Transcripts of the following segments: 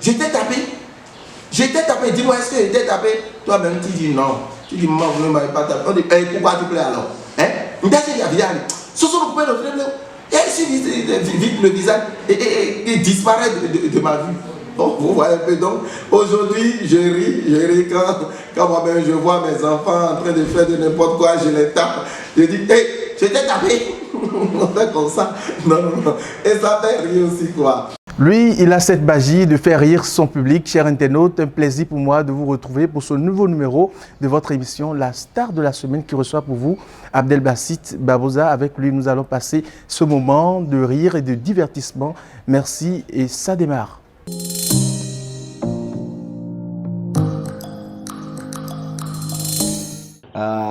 J'étais tapé. J'étais tapé. Dis-moi, est-ce que j'étais tapé? Toi-même, tu dis non. Tu dis, maman, vous ne m'avez pas tapé. On dit, pourquoi tu plais alors? Hein? On t'a dit, il y a ce sont le coupé de frère. Et ici, vite le visage et disparaît de ma vue. Donc, vous voyez un peu. Donc, aujourd'hui, je ris quand moi-même je vois mes enfants en train de faire de n'importe quoi, je les tape. Je dis, hé, j'étais tapé. On fait comme ça. Non. Et ça fait rire aussi, quoi. Lui, il a cette magie de faire rire son public. Chers internautes, un plaisir pour moi de vous retrouver pour ce nouveau numéro de votre émission La Star de la Semaine qui reçoit pour vous Abdelbassit Barbosa. Avec lui, nous allons passer ce moment de rire et de divertissement. Merci et ça démarre.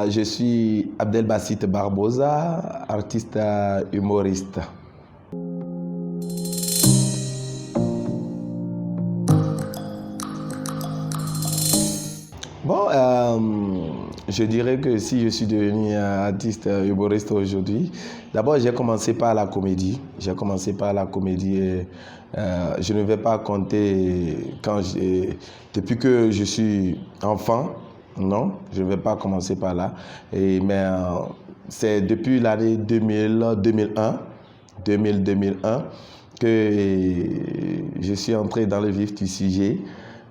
Je suis Abdelbassit Barbosa, artiste humoriste. Bon, je dirais que si je suis devenu artiste humoriste aujourd'hui, d'abord j'ai commencé par la comédie. Et je ne vais pas compter depuis que je suis enfant. Non, je ne vais pas commencer par là. Mais c'est depuis l'année 2001 que je suis entré dans le vif du sujet.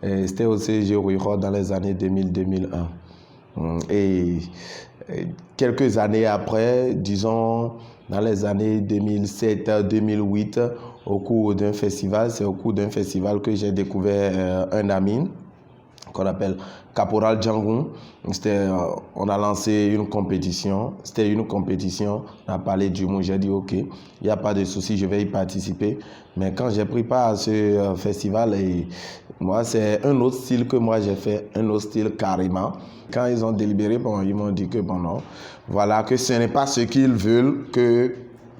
C'était au CG Ouiro dans les années 2000-2001. Et quelques années après, disons dans les années 2007-2008, au cours d'un festival, que j'ai découvert un ami qu'on appelle Caporal Djangoun. On a lancé une compétition. On a parlé du mot. J'ai dit ok, il n'y a pas de souci, je vais y participer. Mais quand j'ai pris part à ce festival, moi, c'est un autre style que moi j'ai fait, un autre style carrément. Quand ils ont délibéré, ils m'ont dit que non, voilà, que ce n'est pas ce qu'ils veulent que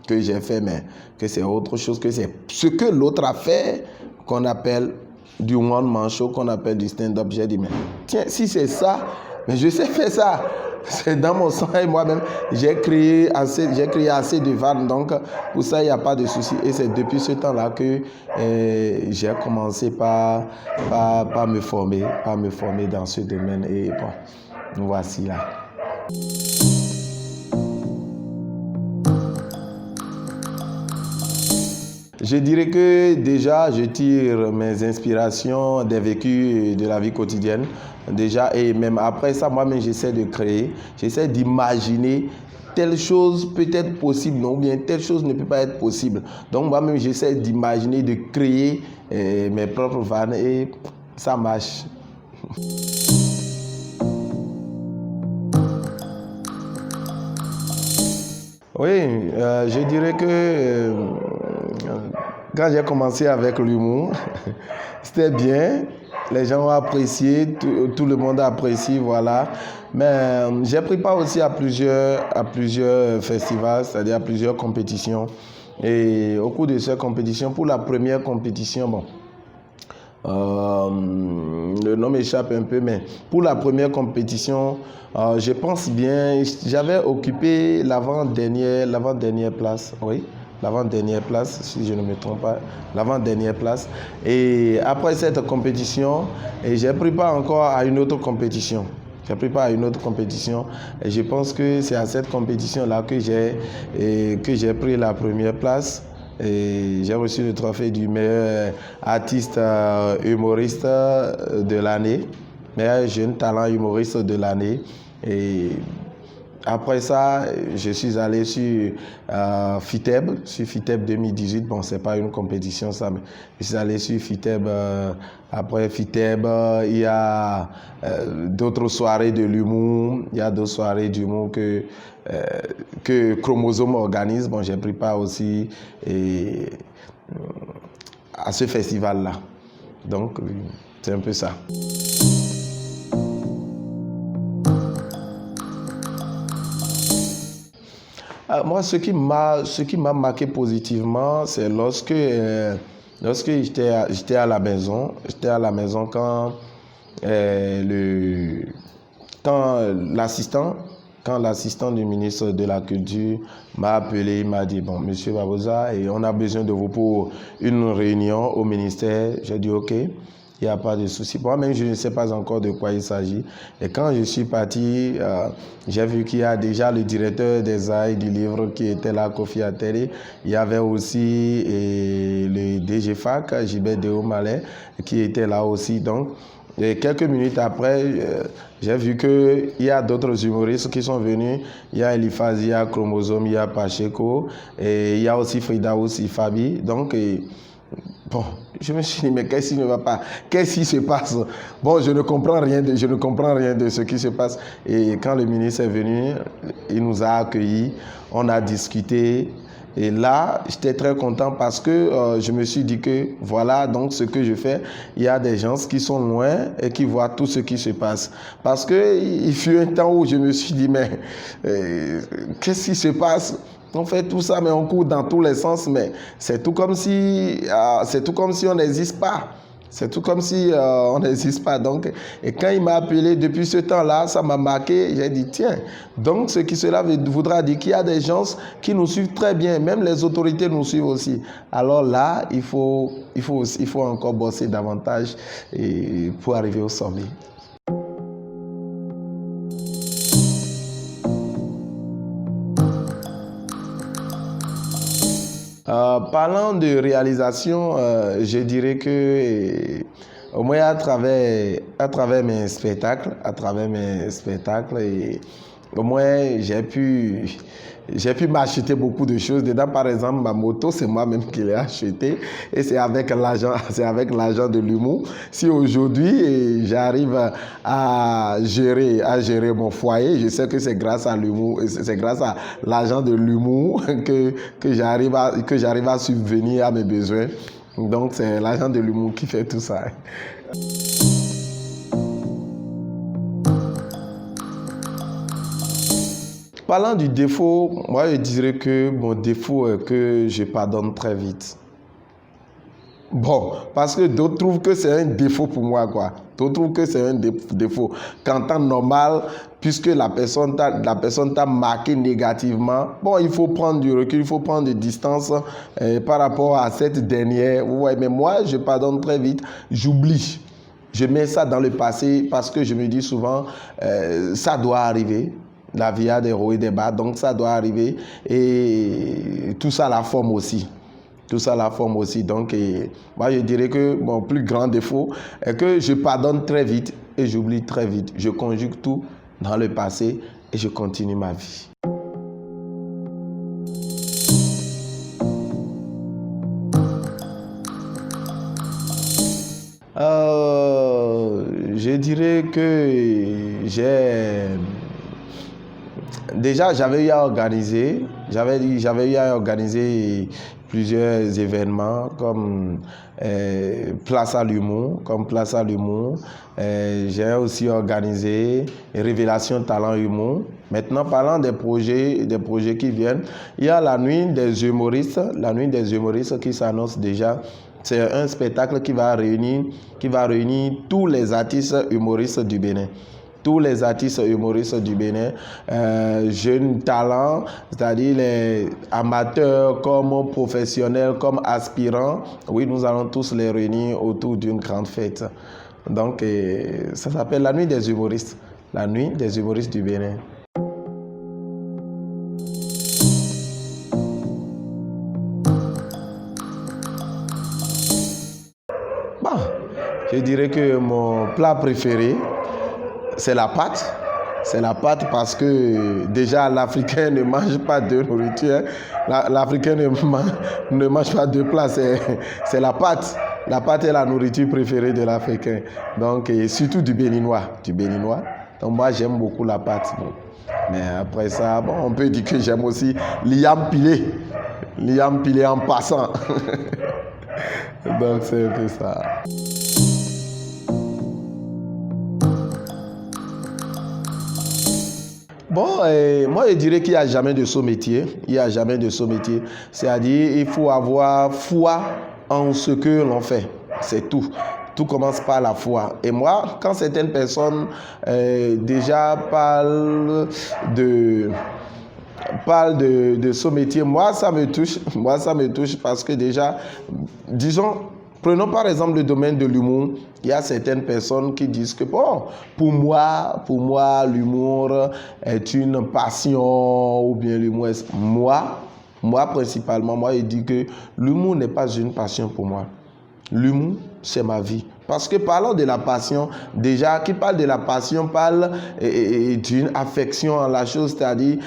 j'ai fait, mais que c'est autre chose, que c'est ce que l'autre a fait qu'on appelle du one-man show, qu'on appelle du stand-up. J'ai dit, mais tiens, si c'est ça, mais je sais faire ça. C'est dans mon sang et moi-même, j'ai créé assez de vannes. Donc, pour ça, il n'y a pas de souci. Et c'est depuis ce temps-là que j'ai commencé par me former dans ce domaine. Et bon, nous voici là. Je dirais que déjà, je tire mes inspirations des vécus de la vie quotidienne. Déjà, et même après ça, moi-même, j'essaie de créer, j'essaie d'imaginer telle chose peut être possible, non, ou bien telle chose ne peut pas être possible. Donc, moi-même, j'essaie d'imaginer, de créer mes propres vannes et ça marche. Oui, je dirais que quand j'ai commencé avec l'humour, c'était bien. Les gens ont apprécié, tout le monde a apprécié, voilà. Mais j'ai pris part aussi à plusieurs festivals, c'est-à-dire à plusieurs compétitions. Et au cours de ces compétitions, pour la première compétition, le nom m'échappe un peu, mais pour la première compétition, je pense bien, j'avais occupé l'avant-dernière place, oui. L'avant-dernière place, si je ne me trompe pas, l'avant-dernière place. Et après cette compétition, j'ai pris part encore à une autre compétition. Et je pense que c'est à cette compétition-là que j'ai pris la première place. Et j'ai reçu le trophée du meilleur artiste humoriste de l'année, meilleur jeune talent humoriste de l'année. Et après ça, je suis allé sur FITEB 2018. Bon, c'est pas une compétition ça, mais je suis allé sur FITEB. Après FITEB, il y a d'autres soirées de l'humour. Il y a d'autres soirées d'humour que Chromosome organise. Bon, j'ai pris part aussi à ce festival-là. Donc, c'est un peu ça. Moi, ce qui m'a marqué positivement, c'est lorsque j'étais à la maison. J'étais à la maison quand l'assistant quand l'assistant du ministre de la Culture m'a appelé, il m'a dit, bon, monsieur Babouza, et on a besoin de vous pour une réunion au ministère. J'ai dit, ok. Il n'y a pas de souci. Moi-même, je ne sais pas encore de quoi il s'agit. Et quand je suis parti, j'ai vu qu'il y a déjà le directeur des arts du livre qui était là, Kofi Ateli. Il y avait aussi le DGFAC, Gilbert Deomalé, qui était là aussi. Donc, et quelques minutes après, j'ai vu qu'il y a d'autres humoristes qui sont venus. Il y a Eliphaz, il y a Chromosome, il y a Pacheco, et il y a aussi Frida aussi, Fabi. Donc, bon, je me suis dit, mais qu'est-ce qui ne va pas? Qu'est-ce qui se passe? Bon, je ne comprends rien de ce qui se passe. Et quand le ministre est venu, il nous a accueillis, on a discuté. Et là, j'étais très content parce que je me suis dit que voilà, donc ce que je fais, il y a des gens qui sont loin et qui voient tout ce qui se passe. Parce qu'il fut un temps où je me suis dit, mais qu'est-ce qui se passe? On fait tout ça, mais on court dans tous les sens, mais c'est tout comme si on n'existe pas. C'est tout comme si on n'existe pas. Donc, et quand il m'a appelé depuis ce temps-là, ça m'a marqué. J'ai dit, tiens, donc cela voudra dire qu'il y a des gens qui nous suivent très bien. Même les autorités nous suivent aussi. Alors là, il faut encore bosser davantage pour arriver au sommet. Parlant de réalisation, je dirais que au moins à travers mes spectacles, et au moins j'ai pu m'acheter beaucoup de choses. Dedans, par exemple, ma moto, c'est moi-même qui l'ai achetée et c'est avec l'argent de l'humour. Si aujourd'hui j'arrive à gérer mon foyer, je sais que c'est grâce à l'humour, c'est grâce à l'argent de l'humour que j'arrive à subvenir à mes besoins. Donc c'est l'argent de l'humour qui fait tout ça. Parlant du défaut, moi je dirais que mon défaut est que je pardonne très vite. Bon, parce que d'autres trouvent que c'est un défaut pour moi, quoi. D'autres trouvent que c'est un défaut. Qu'en temps normal, puisque la personne t'a marqué négativement, bon, il faut prendre du recul, il faut prendre des distances par rapport à cette dernière. Ouais, mais moi, je pardonne très vite, j'oublie. Je mets ça dans le passé parce que je me dis souvent, ça doit arriver. La vie a des hauts et des bas, donc ça doit arriver. Et tout ça la forme aussi. Tout ça la forme aussi. Donc, moi, je dirais que mon plus grand défaut est que je pardonne très vite et j'oublie très vite. Je conjugue tout dans le passé et je continue ma vie. Je dirais que j'avais eu à organiser plusieurs événements comme Place à l'humour, j'ai aussi organisé Révélation Talent Humour. Maintenant, parlant des projets qui viennent, il y a la nuit des humoristes qui s'annonce déjà. C'est un spectacle qui va réunir tous les artistes humoristes du Bénin. Tous les artistes humoristes du Bénin, jeunes talents, c'est-à-dire les amateurs comme professionnels, comme aspirants. Oui, nous allons tous les réunir autour d'une grande fête. Donc, ça s'appelle la nuit des humoristes. La nuit des humoristes du Bénin. Bon, je dirais que mon plat préféré, c'est la pâte. C'est la pâte parce que déjà l'Africain ne mange pas de nourriture. L'Africain ne mange pas de plat, c'est la pâte. La pâte est la nourriture préférée de l'Africain. Donc, et surtout du Béninois. Donc moi j'aime beaucoup la pâte. Bon. Mais après ça, bon, on peut dire que j'aime aussi l'iam pilé. L'iam pilé en passant. Donc c'est un peu ça. Bon, moi je dirais qu'il n'y a jamais de saut métier. C'est-à-dire il faut avoir foi en ce que l'on fait. C'est tout. tout commence par la foi. Et moi, quand certaines personnes déjà parlent de ce métier, moi ça me touche parce que déjà, disons, prenons par exemple le domaine de l'humour. Il y a certaines personnes qui disent que bon, pour moi l'humour est une passion, ou bien l'humour est... Moi principalement, moi je dis que l'humour n'est pas une passion pour moi. L'humour, c'est ma vie. Parce que parlant de la passion, déjà, qui parle de la passion parle d'une affection en la chose, c'est-à-dire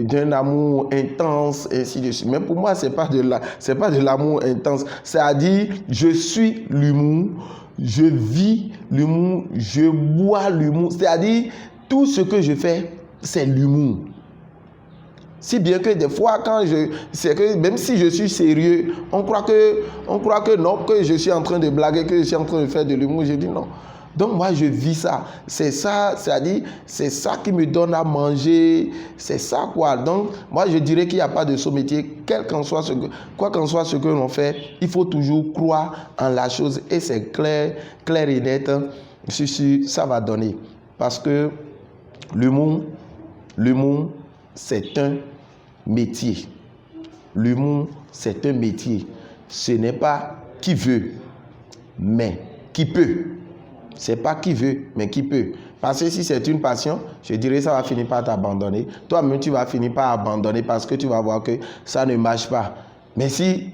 d'un amour intense, ainsi de suite. Mais pour moi, c'est pas de l'amour intense. C'est-à-dire, je suis l'humour, je vis l'humour, je bois l'humour. C'est-à-dire, tout ce que je fais, c'est l'humour. Si bien que des fois, c'est que même si je suis sérieux, on croit que non, que je suis en train de blaguer, que je suis en train de faire de l'humour. Je dis non. Donc moi, je vis ça. C'est ça, c'est-à-dire, c'est ça qui me donne à manger. C'est ça, quoi. Donc, moi, je dirais qu'il n'y a pas de sous-métier. Quoi qu'en soit ce que l'on fait, il faut toujours croire en la chose. Et c'est clair et net. Ça va donner. Parce que l'humour, c'est un métier. L'humour, c'est un métier. Ce n'est pas qui veut, mais qui peut. C'est pas qui veut, mais qui peut. Parce que si c'est une passion, je dirais ça va finir par t'abandonner. Toi-même, tu vas finir par abandonner parce que tu vas voir que ça ne marche pas. Mais si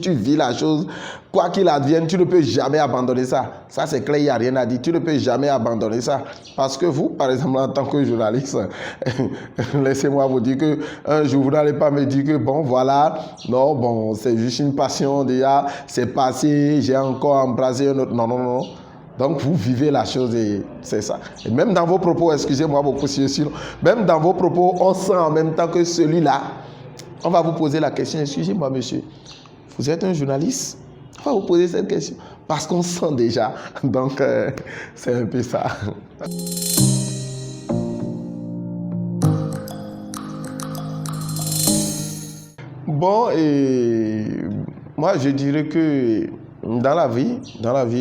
tu vis la chose, quoi qu'il advienne, tu ne peux jamais abandonner ça. Ça, c'est clair, il n'y a rien à dire. Tu ne peux jamais abandonner ça. Parce que vous, par exemple, en tant que journaliste, laissez-moi vous dire qu'un jour, vous n'allez pas me dire que, bon, voilà, non, bon, c'est juste une passion, déjà, c'est passé, j'ai encore embrassé un autre. Non. Donc, vous vivez la chose et c'est ça. Et même dans vos propos, excusez-moi beaucoup si je suis long, même dans vos propos, on sent en même temps que celui-là, on va vous poser la question, excusez-moi monsieur, vous êtes un journaliste? On va vous poser cette question parce qu'on sent déjà. Donc, c'est un peu ça. Bon, et moi je dirais que dans la vie,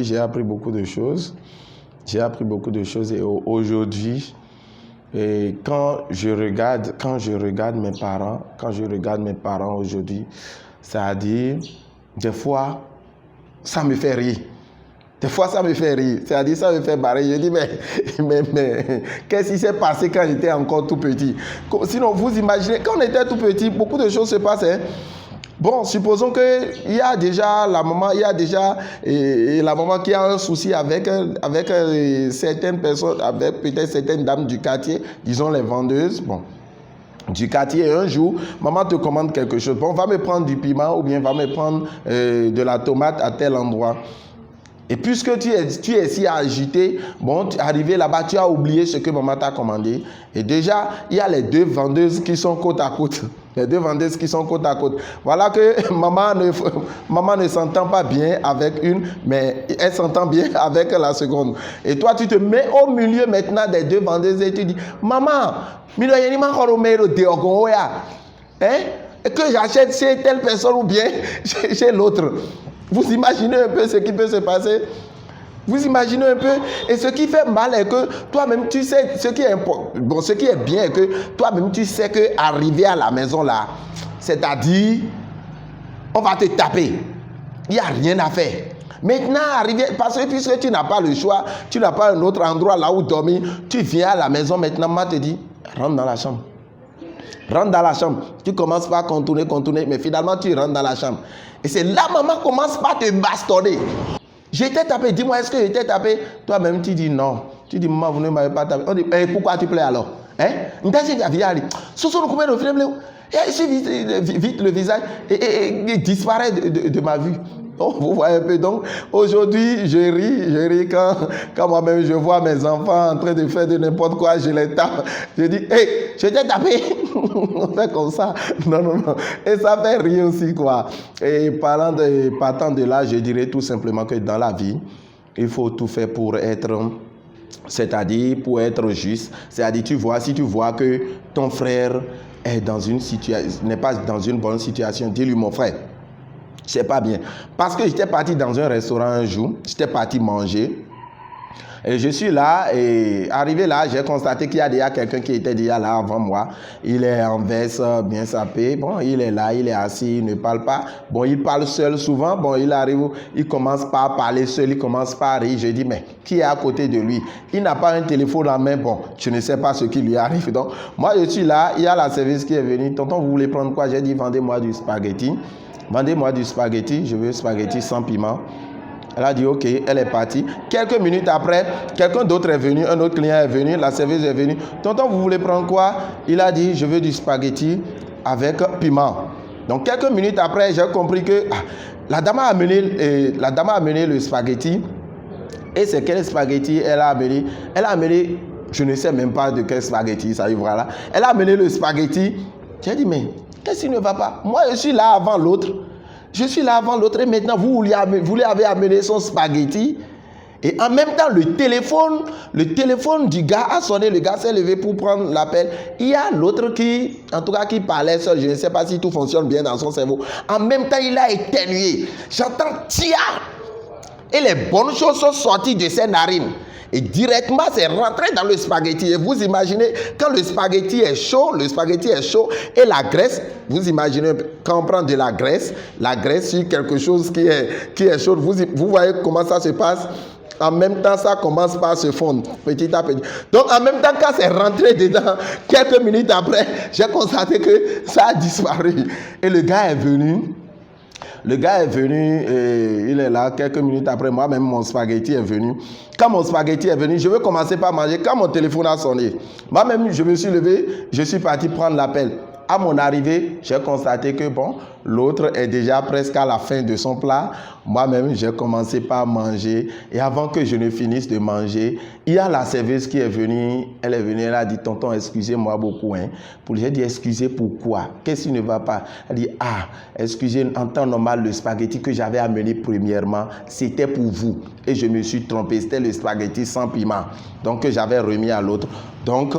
j'ai appris beaucoup de choses. J'ai appris beaucoup de choses et aujourd'hui, et quand je regarde mes parents aujourd'hui, c'est-à-dire, des fois, ça me fait rire. C'est-à-dire, ça me fait barrer. Je dis, mais qu'est-ce qui s'est passé quand j'étais encore tout petit? Sinon, vous imaginez, quand on était tout petit, beaucoup de choses se passaient. Hein? Bon, supposons qu'il y a déjà la maman, la maman qui a un souci avec certaines personnes, avec peut-être certaines dames du quartier, disons les vendeuses, bon, du quartier. Et un jour, maman te commande quelque chose. Bon, va me prendre du piment ou bien va me prendre de la tomate à tel endroit. Et puisque tu es si agité, bon, arrivé là-bas, tu as oublié ce que maman t'a commandé. Et déjà, il y a les deux vendeuses qui sont côte à côte. Voilà que maman ne s'entend pas bien avec une, mais elle s'entend bien avec la seconde. Et toi, tu te mets au milieu maintenant des deux vendeuses et tu dis, maman, que j'achète chez telle personne ou bien chez l'autre. Vous imaginez un peu ce qui peut se passer? Vous imaginez un peu? Et ce qui fait mal est que toi-même, tu sais, ce qui est bien est que toi-même, tu sais qu'arriver à la maison là, c'est-à-dire, on va te taper. Il n'y a rien à faire. Maintenant, parce que puisque tu n'as pas le choix, tu n'as pas un autre endroit là où dormir, tu viens à la maison, maintenant, maman te dit, rentre dans la chambre. Rentre dans la chambre. Tu commences par contourner, mais finalement, tu rentres dans la chambre. Et c'est là, maman commence par te bastonner. J'étais tapé, dis-moi, est-ce que j'étais tapé? Toi-même, tu dis non. Tu dis, maman, vous ne m'avez pas tapé. On dit, pourquoi tu plais alors? Hein? Et vite le visage et disparaît de ma vue. Oh, vous voyez un peu. Donc, aujourd'hui, je ris quand moi-même je vois mes enfants en train de faire de n'importe quoi, je les tape. Je dis, je t'ai tapé. On fait comme ça. Non. Et ça fait rire aussi, quoi. Et partant de là, je dirais tout simplement que dans la vie, il faut tout faire pour être... C'est-à-dire pour être juste. C'est-à-dire, si tu vois que ton frère est n'est pas dans une bonne situation, dis-lui, mon frère, C'est pas bien. Parce que j'étais parti dans un restaurant un jour, j'étais parti manger. Et je suis là et arrivé là, j'ai constaté qu'il y a déjà quelqu'un qui était déjà là avant moi. Il est en veste, bien sapé. Bon, il est là, il est assis, il ne parle pas. Bon, il parle seul souvent. Bon, il arrive, il commence par parler seul, il commence par rire. Je dis, mais qui est à côté de lui? Il n'a pas un téléphone en main. Bon, je ne sais pas ce qui lui arrive. Donc, moi, je suis là, il y a la service qui est venue. Tonton, vous voulez prendre quoi? J'ai dit, vendez-moi du spaghetti. Vendez-moi du spaghetti. Je veux spaghetti sans piment. Elle a dit ok, elle est partie. Quelques minutes après, quelqu'un d'autre est venu, un autre client est venu, la serveuse est venue. Tonton, vous voulez prendre quoi? Il a dit, je veux du spaghetti avec piment. Donc quelques minutes après, j'ai compris que la dame a amené le spaghetti. Et c'est quel spaghetti elle a amené? Elle a amené, je ne sais même pas de quel spaghetti ça arrivera là. Elle a amené le spaghetti. J'ai dit, mais qu'est-ce qui ne va pas? Moi, je suis là avant l'autre. Je suis là avant l'autre et maintenant vous lui avez amené son spaghetti. Et en même temps, le téléphone du gars a sonné, le gars s'est levé pour prendre l'appel. Il y a l'autre qui parlait seul, je ne sais pas si tout fonctionne bien dans son cerveau. En même temps, il a éternué. J'entends tia. Et les bonnes choses sont sorties de ses narines. Et directement, c'est rentré dans le spaghetti. Et vous imaginez, quand le spaghetti est chaud et la graisse, vous imaginez, quand on prend de la graisse sur quelque chose qui est chaud, vous voyez comment ça se passe? En même temps, ça commence par se fondre, petit à petit. Donc, en même temps, quand c'est rentré dedans, quelques minutes après, j'ai constaté que ça a disparu. Et le gars est venu. Et il est là quelques minutes après. Moi-même, mon spaghetti est venu. Quand mon spaghetti est venu, je veux commencer par manger. Quand mon téléphone a sonné, moi-même, je me suis levé, je suis parti prendre l'appel. À mon arrivée, j'ai constaté que bon, l'autre est déjà presque à la fin de son plat. Moi-même, j'ai commencé par manger. Et avant que je ne finisse de manger, il y a la serveuse qui est venue. Elle est venue, elle a dit, tonton, excusez-moi beaucoup. Hein. J'ai dit, excusez pourquoi? Qu'est-ce qui ne va pas? Elle dit, excusez, en temps normal, le spaghetti que j'avais amené premièrement, c'était pour vous. Et je me suis trompé, c'était le spaghetti sans piment. Donc, que j'avais remis à l'autre. Donc,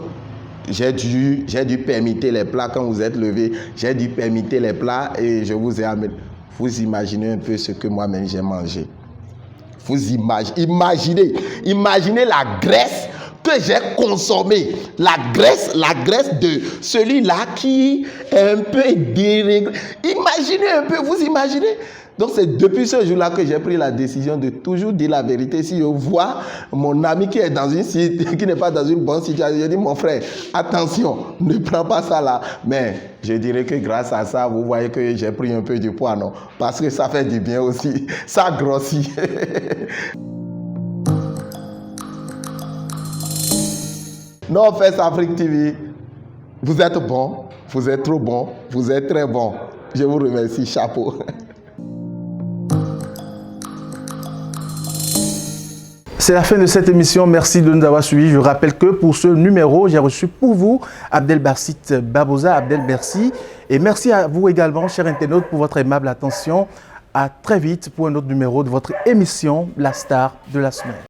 j'ai dû permettre les plats quand vous êtes levé. J'ai dû permettre les plats et je vous ai amené. Vous imaginez un peu ce que moi-même j'ai mangé. Vous imaginez la graisse que j'ai consommée. La graisse de celui-là qui est un peu déréglé. Imaginez un peu, vous imaginez? Donc c'est depuis ce jour-là que j'ai pris la décision de toujours dire la vérité. Si je vois mon ami qui n'est pas dans une bonne situation, je dis mon frère, attention, ne prends pas ça là. Mais je dirais que grâce à ça, vous voyez que j'ai pris un peu du poids, non? Parce que ça fait du bien aussi. Ça grossit. North Face Afrique TV, vous êtes bon, vous êtes trop bon, vous êtes très bon. Je vous remercie, chapeau. C'est la fin de cette émission. Merci de nous avoir suivis. Je rappelle que pour ce numéro, j'ai reçu pour vous Abdelbassit Babosa. Abdel, merci. Et merci à vous également, chers internautes, pour votre aimable attention. À très vite pour un autre numéro de votre émission, La Star de la Semaine.